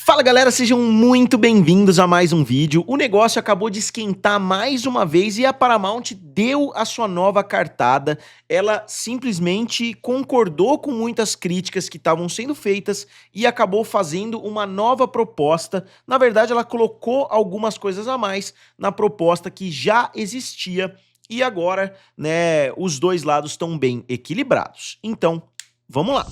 Fala galera, sejam muito bem-vindos a mais um vídeo. O negócio acabou de esquentar mais uma vez e a Paramount deu a sua nova cartada. Ela simplesmente concordou com muitas críticas que estavam sendo feitas e acabou fazendo uma nova proposta. Na verdade, ela colocou algumas coisas a mais na proposta que já existia e agora, né, os dois lados estão bem equilibrados. Então, vamos lá.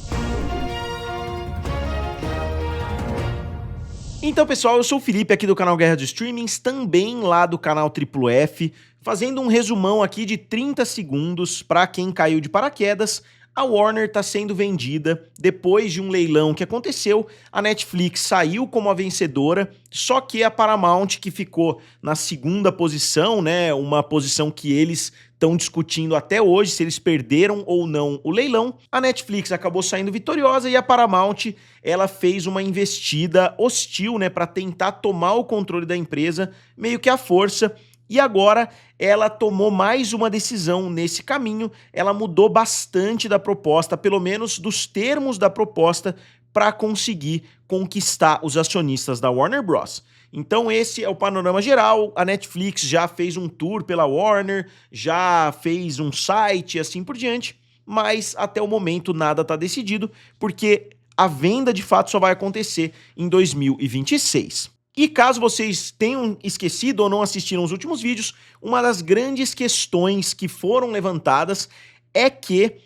Então, pessoal, eu sou o Felipe aqui do canal Guerra dos Streamings, também lá do canal Triplo F, fazendo um resumão aqui de 30 segundos para quem caiu de paraquedas. A Warner está sendo vendida depois de um leilão que aconteceu, a Netflix saiu como a vencedora, só que a Paramount, que ficou na segunda posição, né, uma posição que eles estão discutindo até hoje, se eles perderam ou não o leilão, a Netflix acabou saindo vitoriosa e a Paramount, ela fez uma investida hostil, né, para tentar tomar o controle da empresa, meio que à força. E agora ela tomou mais uma decisão nesse caminho, ela mudou bastante da proposta, pelo menos dos termos da proposta, para conseguir conquistar os acionistas da Warner Bros. Então esse é o panorama geral, a Netflix já fez um tour pela Warner, já fez um site e assim por diante, mas até o momento nada está decidido, porque a venda de fato só vai acontecer em 2026. E caso vocês tenham esquecido ou não assistiram os últimos vídeos, uma das grandes questões que foram levantadas é que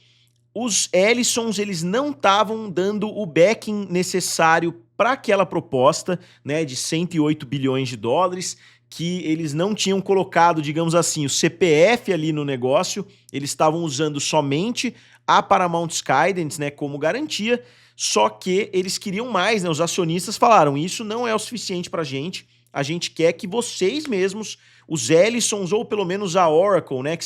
os Ellisons, eles não estavam dando o backing necessário para aquela proposta, né, de 108 bilhões de dólares, que eles não tinham colocado, digamos assim, o CPF ali no negócio, eles estavam usando somente a Paramount Skydance, né, como garantia. Só que eles queriam mais, né? Os acionistas falaram, isso não é o suficiente pra gente, a gente quer que vocês mesmos, os Ellisons ou pelo menos a Oracle, né, que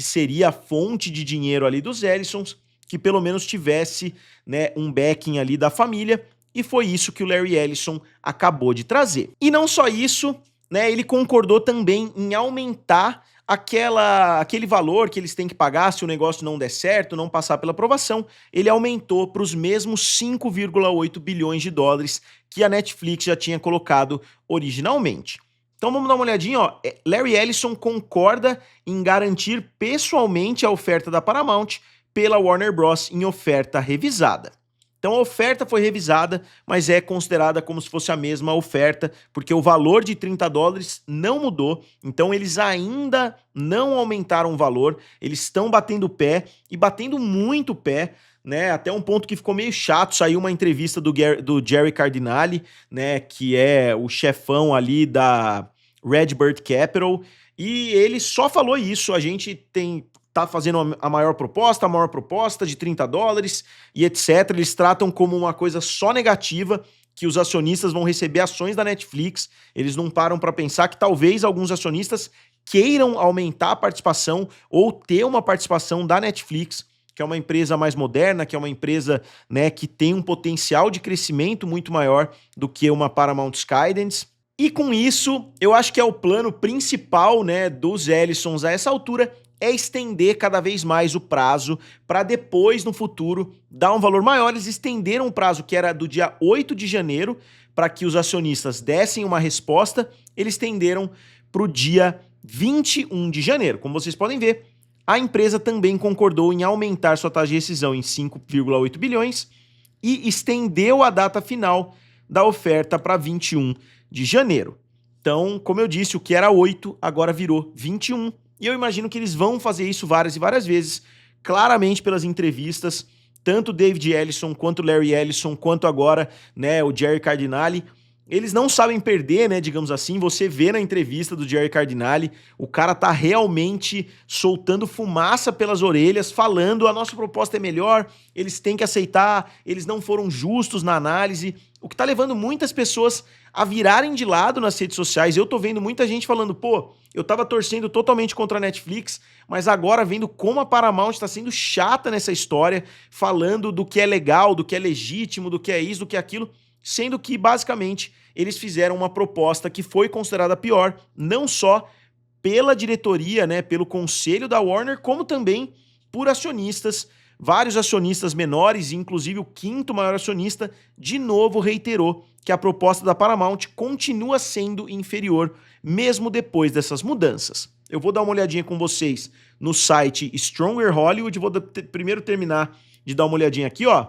seria a fonte de dinheiro ali dos Ellisons, que pelo menos tivesse, né, um backing ali da família, e foi isso que o Larry Ellison acabou de trazer. E não só isso, né, ele concordou também em aumentar aquele valor que eles têm que pagar se o negócio não der certo, não passar pela aprovação, ele aumentou para os mesmos 5,8 bilhões de dólares que a Netflix já tinha colocado originalmente. Então vamos dar uma olhadinha, ó. Larry Ellison concorda em garantir pessoalmente a oferta da Paramount pela Warner Bros. Em oferta revisada. Então a oferta foi revisada, mas é considerada como se fosse a mesma oferta, porque o valor de 30 dólares não mudou, então eles ainda não aumentaram o valor, eles estão batendo o pé, e batendo muito pé, né, até um ponto que ficou meio chato, saiu uma entrevista do Jerry Cardinale, né, que é o chefão ali da Redbird Capital, e ele só falou isso, a gente tá fazendo a maior proposta de 30 dólares e etc. Eles tratam como uma coisa só negativa, que os acionistas vão receber ações da Netflix, eles não param para pensar que talvez alguns acionistas queiram aumentar a participação ou ter uma participação da Netflix, que é uma empresa mais moderna, que é uma empresa, né, que tem um potencial de crescimento muito maior do que uma Paramount Skydance. E com isso, eu acho que é o plano principal, né, dos Ellisons a essa altura, é estender cada vez mais o prazo para depois, no futuro, dar um valor maior. Eles estenderam o prazo que era do dia 8 de janeiro para que os acionistas dessem uma resposta, eles estenderam para o dia 21 de janeiro. Como vocês podem ver, a empresa também concordou em aumentar sua taxa de rescisão em 5,8 bilhões e estendeu a data final da oferta para 21 de janeiro. Então, como eu disse, o que era 8 agora virou 21. E eu imagino que eles vão fazer isso várias e várias vezes, claramente pelas entrevistas, tanto o David Ellison, quanto o Larry Ellison, quanto agora, né, o Jerry Cardinale, eles não sabem perder, né, digamos assim. Você vê na entrevista do Jerry Cardinale, o cara tá realmente soltando fumaça pelas orelhas, falando, a nossa proposta é melhor, eles têm que aceitar, eles não foram justos na análise, o que tá levando muitas pessoas a virarem de lado nas redes sociais. Eu tô vendo muita gente falando, pô, eu tava torcendo totalmente contra a Netflix, mas agora vendo como a Paramount tá sendo chata nessa história, falando do que é legal, do que é legítimo, do que é isso, do que é aquilo, sendo que, basicamente, eles fizeram uma proposta que foi considerada pior, não só pela diretoria, né, pelo conselho da Warner, como também por acionistas vários acionistas menores, inclusive o quinto maior acionista, de novo reiterou que a proposta da Paramount continua sendo inferior, mesmo depois dessas mudanças. Eu vou dar uma olhadinha com vocês no site Stronger Hollywood, vou primeiro terminar de dar uma olhadinha aqui, ó,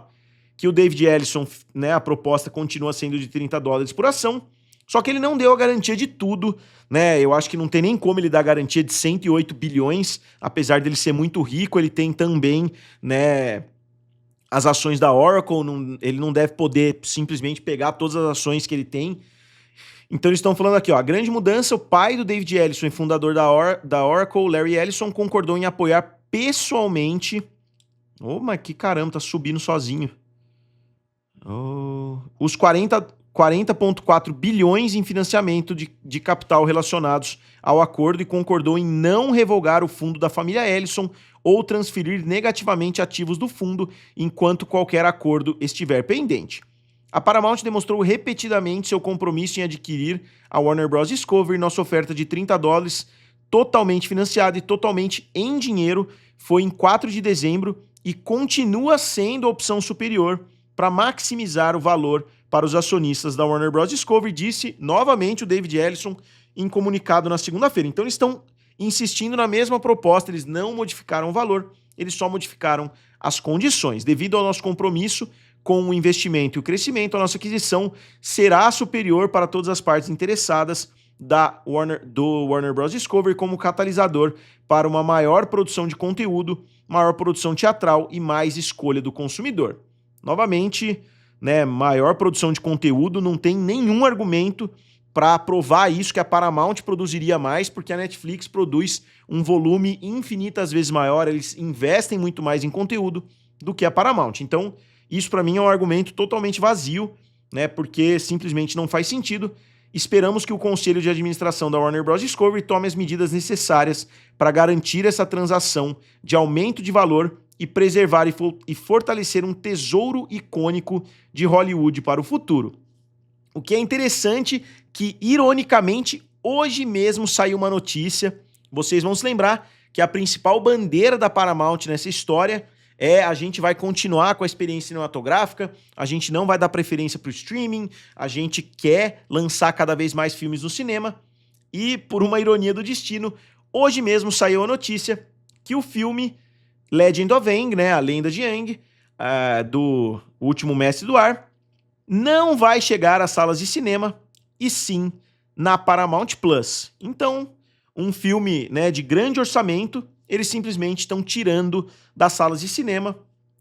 que o David Ellison, né, a proposta continua sendo de $30 por ação, só que ele não deu a garantia de tudo, né? Eu acho que não tem nem como ele dar garantia de 108 bilhões, apesar dele ser muito rico, ele tem também, né, as ações da Oracle, ele não deve poder simplesmente pegar todas as ações que ele tem. Então eles estão falando aqui, ó, a grande mudança, o pai do David Ellison e fundador da Oracle, Larry Ellison, concordou em apoiar pessoalmente... Oh, mas que caramba, tá subindo sozinho. Oh, os 40,4 bilhões em financiamento de capital relacionados ao acordo e concordou em não revogar o fundo da família Ellison ou transferir negativamente ativos do fundo enquanto qualquer acordo estiver pendente. A Paramount demonstrou repetidamente seu compromisso em adquirir a Warner Bros. Discovery. Nossa oferta de $30, totalmente financiada e totalmente em dinheiro, foi em 4 de dezembro e continua sendo a opção superior para maximizar o valor para os acionistas da Warner Bros. Discovery, disse novamente o David Ellison em comunicado na segunda-feira. Então eles estão insistindo na mesma proposta, eles não modificaram o valor, eles só modificaram as condições. Devido ao nosso compromisso com o investimento e o crescimento, a nossa aquisição será superior para todas as partes interessadas do Warner Bros. Discovery como catalisador para uma maior produção de conteúdo, maior produção teatral e mais escolha do consumidor. Novamente, né, maior produção de conteúdo, não tem nenhum argumento para provar isso, que a Paramount produziria mais, porque a Netflix produz um volume infinitas vezes maior, eles investem muito mais em conteúdo do que a Paramount. Então, isso para mim é um argumento totalmente vazio, né, porque simplesmente não faz sentido. Esperamos que o Conselho de Administração da Warner Bros. Discovery tome as medidas necessárias para garantir essa transação de aumento de valor e preservar e fortalecer um tesouro icônico de Hollywood para o futuro. O que é interessante que, ironicamente, hoje mesmo saiu uma notícia, vocês vão se lembrar que a principal bandeira da Paramount nessa história é a gente vai continuar com a experiência cinematográfica, a gente não vai dar preferência para o streaming, a gente quer lançar cada vez mais filmes no cinema, e por uma ironia do destino, hoje mesmo saiu a notícia que o filme Legend of Aang, né, a lenda de Aang, do Último Mestre do Ar, não vai chegar às salas de cinema, e sim na Paramount Plus. Então, um filme, né, de grande orçamento, eles simplesmente estão tirando das salas de cinema,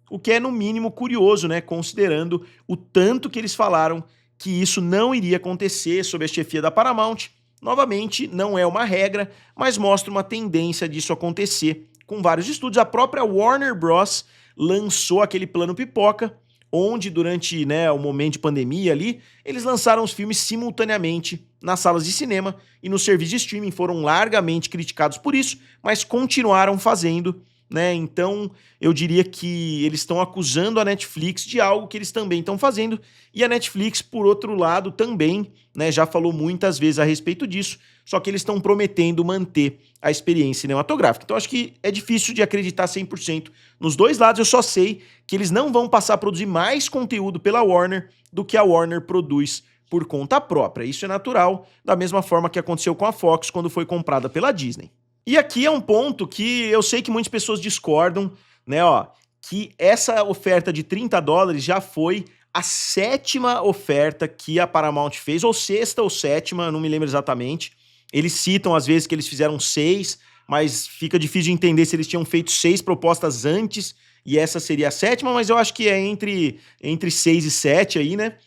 o que é no mínimo curioso, né, considerando o tanto que eles falaram que isso não iria acontecer sob a chefia da Paramount. Novamente, não é uma regra, mas mostra uma tendência disso acontecer com vários estúdios. A própria Warner Bros. Lançou aquele plano pipoca, onde durante, né, o momento de pandemia ali, eles lançaram os filmes simultaneamente nas salas de cinema e no serviço de streaming, foram largamente criticados por isso, mas continuaram fazendo, né? Então, eu diria que eles estão acusando a Netflix de algo que eles também estão fazendo, e a Netflix, por outro lado, também, né, já falou muitas vezes a respeito disso, só que eles estão prometendo manter a experiência cinematográfica. Então, acho que é difícil de acreditar 100% nos dois lados. Eu só sei que eles não vão passar a produzir mais conteúdo pela Warner do que a Warner produz por conta própria. Isso é natural, da mesma forma que aconteceu com a Fox quando foi comprada pela Disney. E aqui é um ponto que eu sei que muitas pessoas discordam, né, ó, que essa oferta de $30 já foi a 7ª oferta que a Paramount fez, ou 6ª ou 7ª, não me lembro exatamente. Eles citam às vezes que eles fizeram 6, mas fica difícil de entender se eles tinham feito 6 propostas antes e essa seria a 7ª, mas eu acho que é entre 6 e 7 aí, né?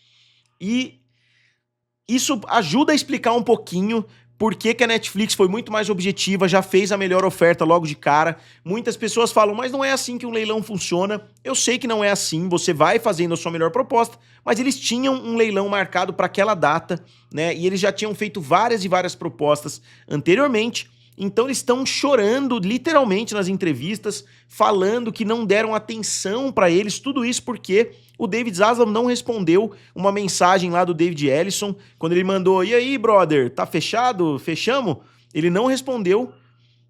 E isso ajuda a explicar um pouquinho por que a Netflix foi muito mais objetiva, já fez a melhor oferta logo de cara. Muitas pessoas falam, mas não é assim que um leilão funciona. Eu sei que não é assim, você vai fazendo a sua melhor proposta, mas eles tinham um leilão marcado para aquela data, né? E eles já tinham feito várias e várias propostas anteriormente. Então eles estão chorando literalmente nas entrevistas, falando que não deram atenção para eles, tudo isso porque o David Zaslav não respondeu uma mensagem lá do David Ellison, quando ele mandou, e aí, brother, tá fechado? Fechamos? Ele não respondeu,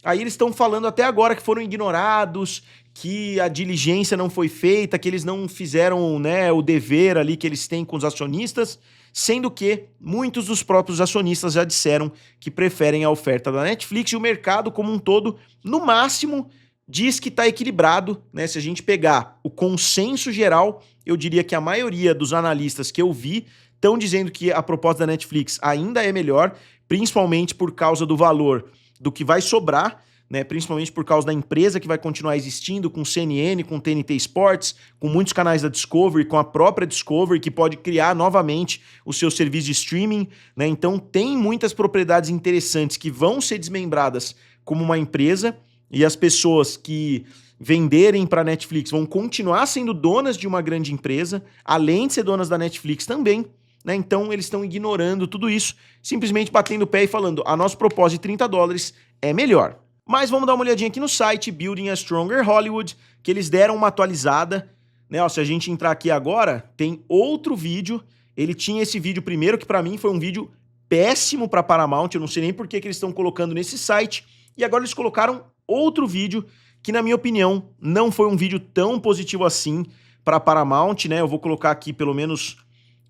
Aí eles estão falando até agora que foram ignorados, que a diligência não foi feita, que eles não fizeram, né, o dever ali que eles têm com os acionistas, sendo que muitos dos próprios acionistas já disseram que preferem a oferta da Netflix e o mercado como um todo, no máximo, diz que está equilibrado, né? Se a gente pegar o consenso geral, eu diria que a maioria dos analistas que eu vi estão dizendo que a proposta da Netflix ainda é melhor, principalmente por causa do valor do que vai sobrar, né, principalmente por causa da empresa que vai continuar existindo, com CNN, com TNT Sports, com muitos canais da Discovery, com a própria Discovery, que pode criar novamente o seu serviço de streaming, né? Então tem muitas propriedades interessantes que vão ser desmembradas como uma empresa, e as pessoas que venderem para a Netflix vão continuar sendo donas de uma grande empresa, além de ser donas da Netflix também, né? Então eles estão ignorando tudo isso, simplesmente batendo o pé e falando: a nossa proposta de $30 é melhor. Mas vamos dar uma olhadinha aqui no site Building a Stronger Hollywood, que eles deram uma atualizada, né? Ó, se a gente entrar aqui agora, tem outro vídeo. Ele tinha esse vídeo primeiro, que para mim foi um vídeo péssimo para Paramount, eu não sei nem por que eles estão colocando nesse site, e agora eles colocaram outro vídeo que, na minha opinião, não foi um vídeo tão positivo assim para Paramount, né? Eu vou colocar aqui pelo menos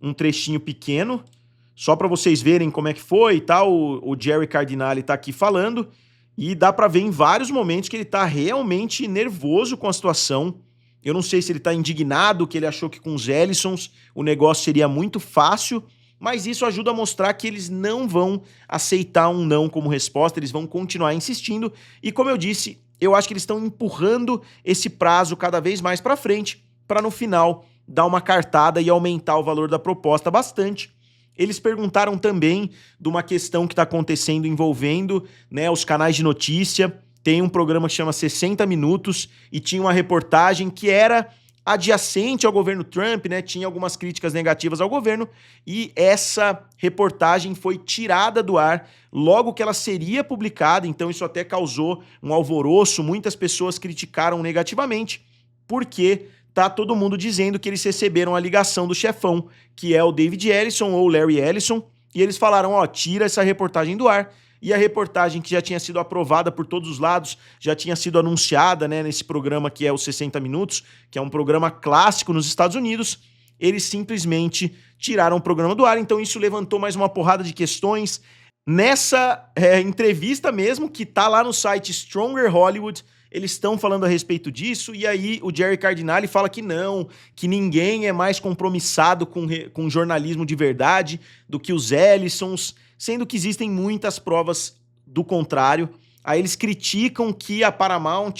um trechinho pequeno, só para vocês verem como é que foi e tal. O Jerry Cardinale tá aqui falando, e dá para ver em vários momentos que ele tá realmente nervoso com a situação. Eu não sei se ele tá indignado, que ele achou que com os Ellisons o negócio seria muito fácil, mas isso ajuda a mostrar que eles não vão aceitar um não como resposta, eles vão continuar insistindo, e como eu disse, eu acho que eles estão empurrando esse prazo cada vez mais para frente, para no final dar uma cartada e aumentar o valor da proposta bastante. Eles perguntaram também de uma questão que está acontecendo envolvendo, né, os canais de notícia. Tem um programa que chama 60 Minutos e tinha uma reportagem que era adjacente ao governo Trump, né? Tinha algumas críticas negativas ao governo, e essa reportagem foi tirada do ar logo que ela seria publicada. Então isso até causou um alvoroço, muitas pessoas criticaram negativamente, porque tá todo mundo dizendo que eles receberam a ligação do chefão, que é o David Ellison ou Larry Ellison, e eles falaram: ó, tira essa reportagem do ar. E a reportagem, que já tinha sido aprovada por todos os lados, já tinha sido anunciada, né, nesse programa que é o 60 Minutos, que é um programa clássico nos Estados Unidos, eles simplesmente tiraram o programa do ar. Então isso levantou mais uma porrada de questões. Nessa entrevista mesmo, que tá lá no site Stronger Hollywood, eles estão falando a respeito disso, e aí o Jerry Cardinale fala que não, que ninguém é mais compromissado com jornalismo de verdade do que os Ellisons, sendo que existem muitas provas do contrário. Aí eles criticam que a Paramount,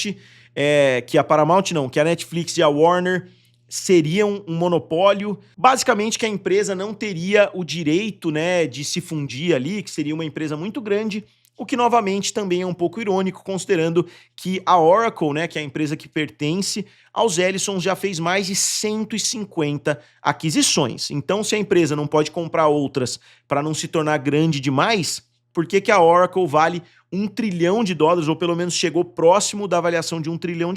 que a Netflix e a Warner seriam um monopólio, basicamente que a empresa não teria o direito, né, de se fundir ali, que seria uma empresa muito grande, o que novamente também é um pouco irônico, considerando que a Oracle, né, que é a empresa que pertence aos Ellisons, já fez mais de 150 aquisições. Então, se a empresa não pode comprar outras para não se tornar grande demais, por que a Oracle vale $1 trilhão, ou pelo menos chegou próximo da avaliação de $1 trilhão,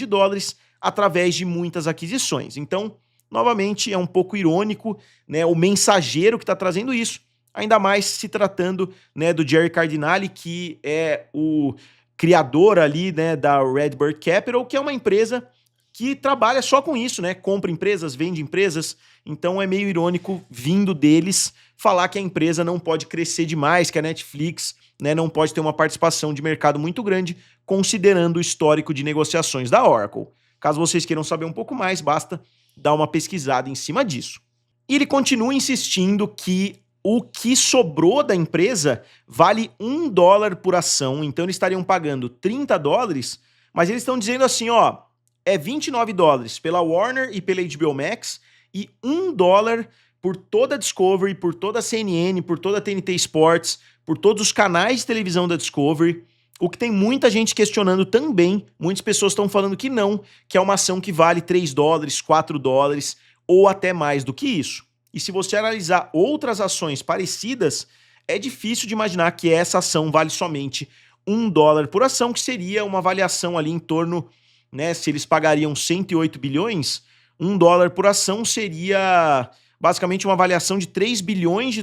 através de muitas aquisições? Então, novamente, é um pouco irônico, né, o mensageiro que está trazendo isso, ainda mais se tratando, né, do Jerry Cardinale, que é o criador ali, né, da Redbird Capital, que é uma empresa que trabalha só com isso, né, compra empresas, vende empresas. Então é meio irônico, vindo deles, falar que a empresa não pode crescer demais, que a Netflix, né, não pode ter uma participação de mercado muito grande, considerando o histórico de negociações da Oracle. Caso vocês queiram saber um pouco mais, basta dar uma pesquisada em cima disso. E ele continua insistindo que o que sobrou da empresa vale $1 por ação, então eles estariam pagando $30, mas eles estão dizendo assim, ó, é $29 pela Warner e pela HBO Max e $1 por toda a Discovery, por toda a CNN, por toda a TNT Sports, por todos os canais de televisão da Discovery, o que tem muita gente questionando também. Muitas pessoas estão falando que não, que é uma ação que vale $3, $4 ou até mais do que isso. E se você analisar outras ações parecidas, é difícil de imaginar que essa ação vale somente $1 por ação, que seria uma avaliação ali em torno, né, se eles pagariam 108 bilhões, $1 por ação seria basicamente uma avaliação de $3 bilhões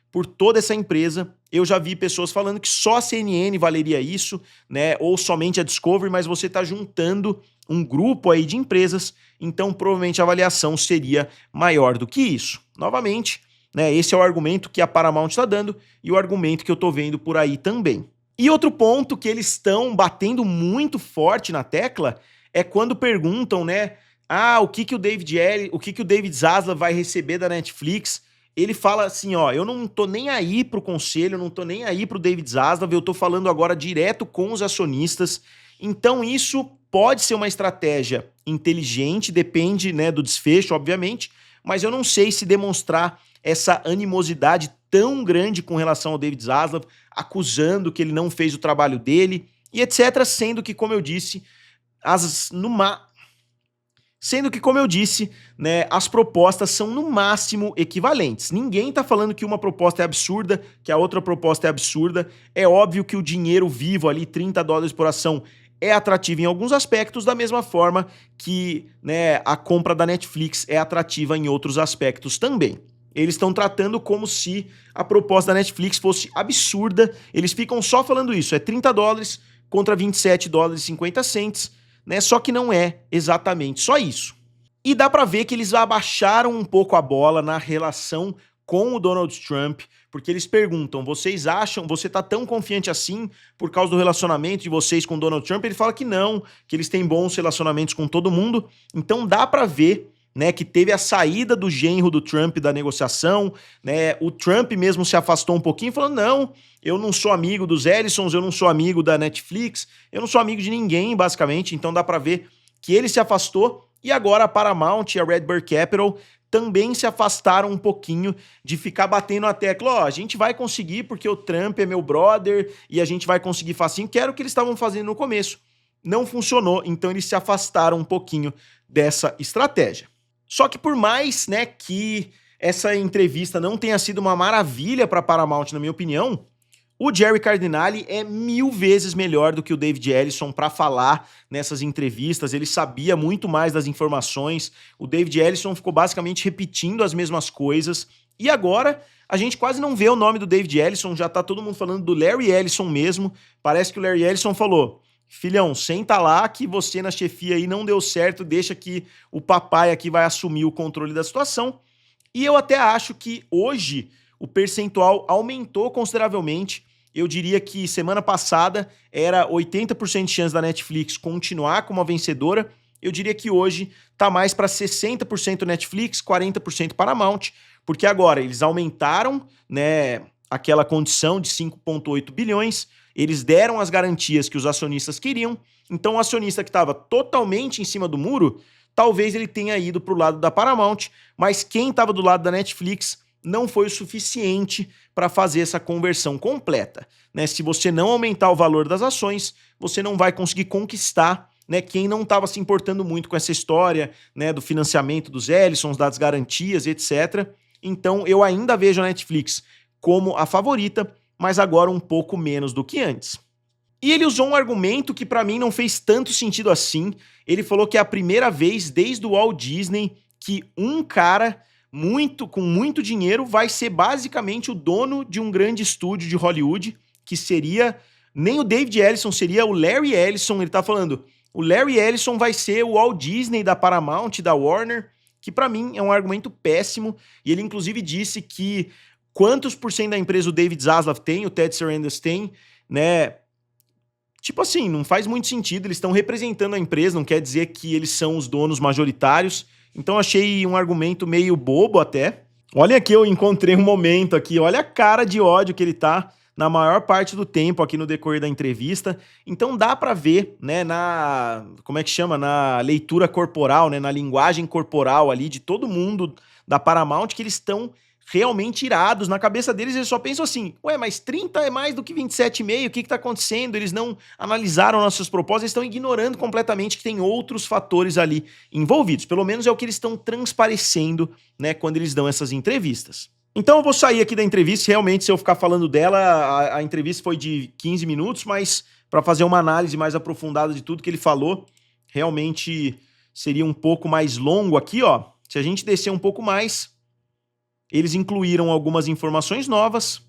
por toda essa empresa. eu já vi pessoas falando que só a CNN valeria isso, né, ou somente a Discovery, mas você está juntando um grupo aí de empresas, então provavelmente a avaliação seria maior do que isso. Novamente, né, esse é o argumento que a Paramount está dando e o argumento que eu estou vendo por aí também. E outro ponto que eles estão batendo muito forte na tecla é quando perguntam, né, o que o David Zaslav vai receber da Netflix. Ele fala assim, ó, eu não tô nem aí pro conselho, eu não tô nem aí pro David Zaslav, eu tô falando agora direto com os acionistas. Então isso pode ser uma estratégia inteligente, depende, né, do desfecho, obviamente, mas eu não sei se demonstrar essa animosidade tão grande com relação ao David Zaslav, acusando que ele não fez o trabalho dele e etc, sendo que, como eu disse, né, as propostas são no máximo equivalentes. Ninguém tá falando que uma proposta é absurda, que a outra proposta é absurda. É óbvio que o dinheiro vivo ali, $30 por ação, é atrativo em alguns aspectos, da mesma forma que, né, a compra da Netflix é atrativa em outros aspectos também. Eles estão tratando como se a proposta da Netflix fosse absurda. Eles ficam só falando isso, é $30 contra $27,50, né? Só que não é exatamente só isso. E dá pra ver que eles abaixaram um pouco a bola na relação com o Donald Trump, porque eles perguntam, vocês acham, você tá tão confiante assim por causa do relacionamento de vocês com o Donald Trump? Ele fala que não, que eles têm bons relacionamentos com todo mundo. Então dá pra ver, né, que teve a saída do genro do Trump da negociação, né, o Trump mesmo se afastou um pouquinho, falando, não, eu não sou amigo dos Ellisons, eu não sou amigo da Netflix, eu não sou amigo de ninguém, basicamente, então dá pra ver que ele se afastou, e agora a Paramount e a Redbird Capital também se afastaram um pouquinho de ficar batendo a tecla, ó, a gente vai conseguir porque o Trump é meu brother, e a gente vai conseguir facinho, que era o que eles estavam fazendo no começo. Não funcionou, então eles se afastaram um pouquinho dessa estratégia. Só que por mais, né, que essa entrevista não tenha sido uma maravilha para Paramount, na minha opinião, o Jerry Cardinale é 1000 vezes melhor do que o David Ellison para falar nessas entrevistas. Ele sabia muito mais das informações. O David Ellison ficou basicamente repetindo as mesmas coisas. E agora a gente quase não vê o nome do David Ellison, já tá todo mundo falando do Larry Ellison mesmo. Parece que o Larry Ellison falou: filhão, senta lá que você na chefia aí não deu certo, deixa que o papai aqui vai assumir o controle da situação. E eu até acho que hoje o percentual aumentou consideravelmente. Eu diria que semana passada era 80% de chance da Netflix continuar como a vencedora. Eu diria que hoje tá mais para 60% Netflix, 40% Paramount, porque agora eles aumentaram, né, aquela condição de 5,8 bilhões, eles deram as garantias que os acionistas queriam, então o acionista que estava totalmente em cima do muro, talvez ele tenha ido para o lado da Paramount, mas quem estava do lado da Netflix não foi o suficiente para fazer essa conversão completa, né? Se você não aumentar o valor das ações, você não vai conseguir conquistar, né, quem não estava se importando muito com essa história, né, do financiamento dos Ellisons, das garantias, etc. Então eu ainda vejo a Netflix como a favorita, mas agora um pouco menos do que antes. E ele usou um argumento que para mim não fez tanto sentido assim. Ele falou que é a primeira vez desde o Walt Disney que um cara com muito dinheiro vai ser basicamente o dono de um grande estúdio de Hollywood, que seria, nem o David Ellison, seria o Larry Ellison. Ele tá falando, o Larry Ellison vai ser o Walt Disney da Paramount, da Warner, que para mim é um argumento péssimo. E ele inclusive disse que quantos por cento da empresa o David Zaslav tem, o Ted Sarandos tem, né? Tipo assim, não faz muito sentido, eles estão representando a empresa, não quer dizer que eles são os donos majoritários. Então achei um argumento meio bobo até. Olha aqui, eu encontrei um momento aqui, olha a cara de ódio que ele tá na maior parte do tempo aqui no decorrer da entrevista. Então dá pra ver, né, como é que chama? Na leitura corporal, né, na linguagem corporal ali de todo mundo da Paramount, que eles estão realmente irados. Na cabeça deles, eles só pensam assim, ué, mas 30 é mais do que 27,5, o que tá acontecendo? Eles não analisaram nossas propostas, eles estão ignorando completamente que tem outros fatores ali envolvidos. Pelo menos é o que eles estão transparecendo, né, quando eles dão essas entrevistas. Então eu vou sair aqui da entrevista, realmente se eu ficar falando dela, a entrevista foi de 15 minutos, mas para fazer uma análise mais aprofundada de tudo que ele falou, realmente seria um pouco mais longo aqui, ó. Se a gente descer um pouco mais, eles incluíram algumas informações novas.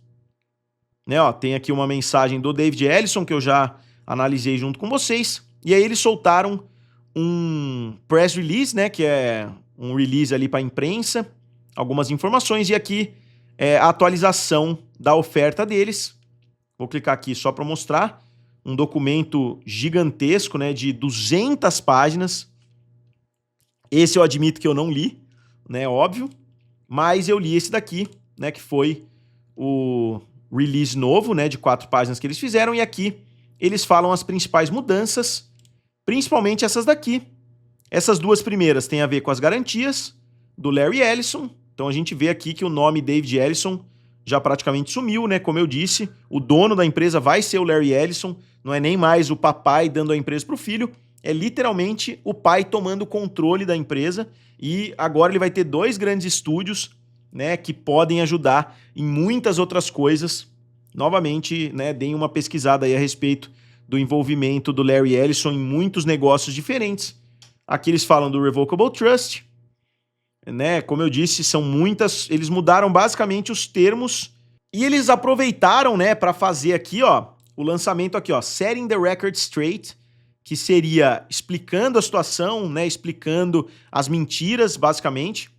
né, ó, tem aqui uma mensagem do David Ellison que eu já analisei junto com vocês. E aí eles soltaram um press release, né, que é um release ali para a imprensa, algumas informações, e aqui é a atualização da oferta deles. Vou clicar aqui só para mostrar um documento gigantesco, né, de 200 páginas. Esse eu admito que eu não li, né, óbvio, mas eu li esse daqui, né, que foi o release novo, né, de 4 páginas que eles fizeram, e aqui eles falam as principais mudanças, principalmente essas daqui. Essas duas primeiras têm a ver com as garantias do Larry Ellison. Então a gente vê aqui que o nome David Ellison já praticamente sumiu, né? Como eu disse, o dono da empresa vai ser o Larry Ellison, não é nem mais o papai dando a empresa para o filho, é literalmente o pai tomando o controle da empresa, e agora ele vai ter 2 grandes estúdios, né, que podem ajudar em muitas outras coisas. Novamente, né, deem uma pesquisada aí a respeito do envolvimento do Larry Ellison em muitos negócios diferentes. Aqui eles falam do Revocable Trust, né? Como eu disse, são muitas, eles mudaram basicamente os termos e eles aproveitaram, né, para fazer aqui, ó, o lançamento aqui, ó, Setting the Record Straight, que seria explicando a situação, né, explicando as mentiras, basicamente.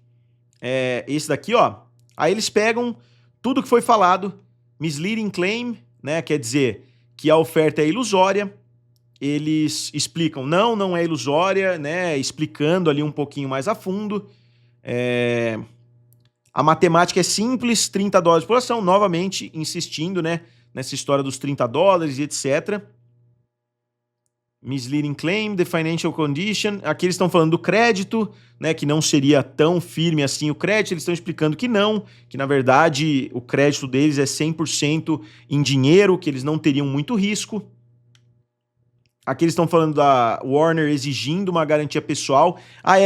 Esse daqui, ó. Aí eles pegam tudo que foi falado, misleading claim, né, quer dizer que a oferta é ilusória. Eles explicam, não é ilusória, né, explicando ali um pouquinho mais a fundo. A matemática é simples, $30 por ação, novamente insistindo, né, nessa história dos $30 e etc. Misleading claim, the financial condition. Aqui eles estão falando do crédito, né, que não seria tão firme assim o crédito. Eles estão explicando que não, que na verdade o crédito deles é 100% em dinheiro, que eles não teriam muito risco. Aqui eles estão falando da Warner exigindo uma garantia pessoal.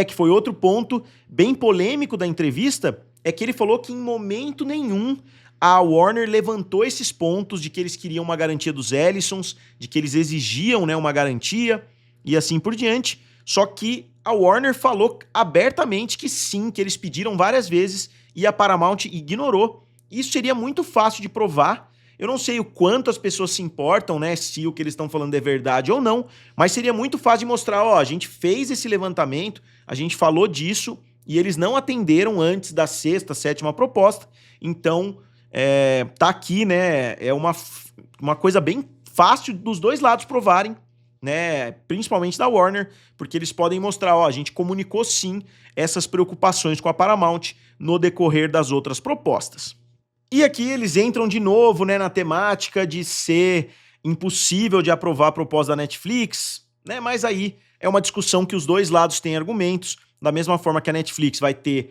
Que foi outro ponto bem polêmico da entrevista, é que ele falou que em momento nenhum a Warner levantou esses pontos de que eles queriam uma garantia dos Ellisons, de que eles exigiam, né, uma garantia e assim por diante. Só que a Warner falou abertamente que sim, que eles pediram várias vezes e a Paramount ignorou. Isso seria muito fácil de provar. Eu não sei o quanto as pessoas se importam, né, se o que eles estão falando é verdade ou não, mas seria muito fácil de mostrar, ó, a gente fez esse levantamento, a gente falou disso e eles não atenderam antes da 6ª, 7ª proposta. Então, tá aqui, né, é uma coisa bem fácil dos dois lados provarem, né, principalmente da Warner, porque eles podem mostrar, ó, a gente comunicou sim essas preocupações com a Paramount no decorrer das outras propostas. E aqui eles entram de novo, né, na temática de ser impossível de aprovar a proposta da Netflix, né, mas aí é uma discussão que os dois lados têm argumentos, da mesma forma que a Netflix vai ter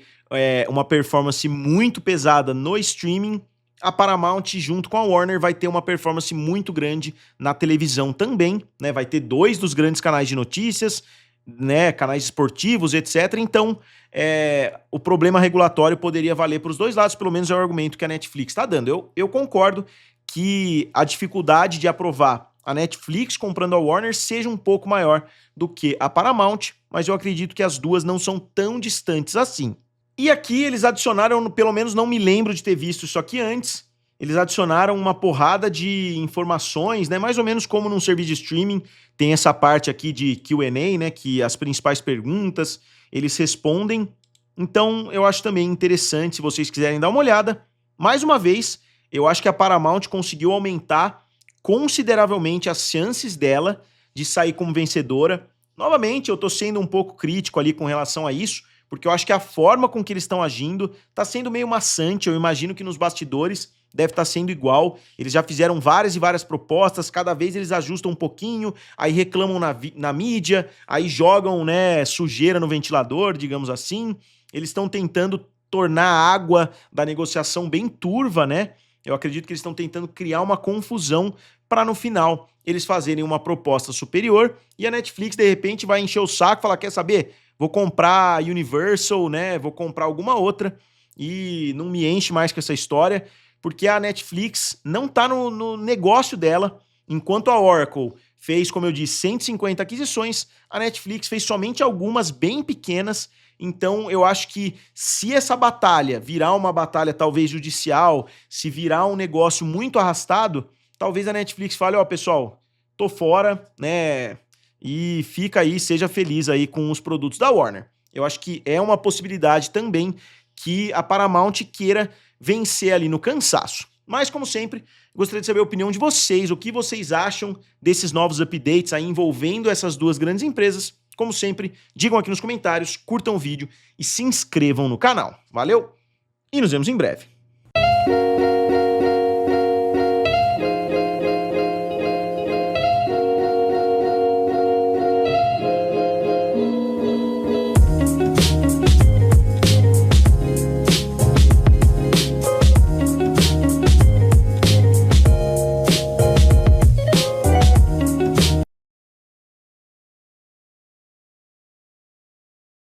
uma performance muito pesada no streaming, a Paramount, junto com a Warner, vai ter uma performance muito grande na televisão também, né? Vai ter 2 dos grandes canais de notícias, né? Canais esportivos, etc. Então, o problema regulatório poderia valer para os dois lados, pelo menos é o argumento que a Netflix está dando. Eu concordo que a dificuldade de aprovar a Netflix comprando a Warner seja um pouco maior do que a Paramount, mas eu acredito que as duas não são tão distantes assim. E aqui eles adicionaram, pelo menos não me lembro de ter visto isso aqui antes, eles adicionaram uma porrada de informações, né, mais ou menos como num serviço de streaming, tem essa parte aqui de Q&A, né, que as principais perguntas, eles respondem. Então eu acho também interessante, se vocês quiserem dar uma olhada. Mais uma vez, eu acho que a Paramount conseguiu aumentar consideravelmente as chances dela de sair como vencedora. Novamente, eu tô sendo um pouco crítico ali com relação a isso, porque eu acho que a forma com que eles estão agindo tá sendo meio maçante. Eu imagino que nos bastidores deve estar sendo igual. Eles já fizeram várias e várias propostas, cada vez eles ajustam um pouquinho, aí reclamam na mídia, aí jogam, né, sujeira no ventilador, digamos assim. Eles estão tentando tornar a água da negociação bem turva, né? Eu acredito que eles estão tentando criar uma confusão para no final eles fazerem uma proposta superior e a Netflix de repente vai encher o saco e falar, quer saber? Vou comprar a Universal, né? Vou comprar alguma outra e não me enche mais com essa história, porque a Netflix não tá no negócio dela, enquanto a Oracle fez, como eu disse, 150 aquisições, a Netflix fez somente algumas bem pequenas. Então eu acho que se essa batalha virar uma batalha talvez judicial, se virar um negócio muito arrastado, talvez a Netflix fale, ó, pessoal, tô fora, né, e fica aí, seja feliz aí com os produtos da Warner. Eu acho que é uma possibilidade também que a Paramount queira vencer ali no cansaço. Mas, como sempre, gostaria de saber a opinião de vocês, o que vocês acham desses novos updates aí envolvendo essas duas grandes empresas. Como sempre, digam aqui nos comentários, curtam o vídeo e se inscrevam no canal. Valeu e nos vemos em breve.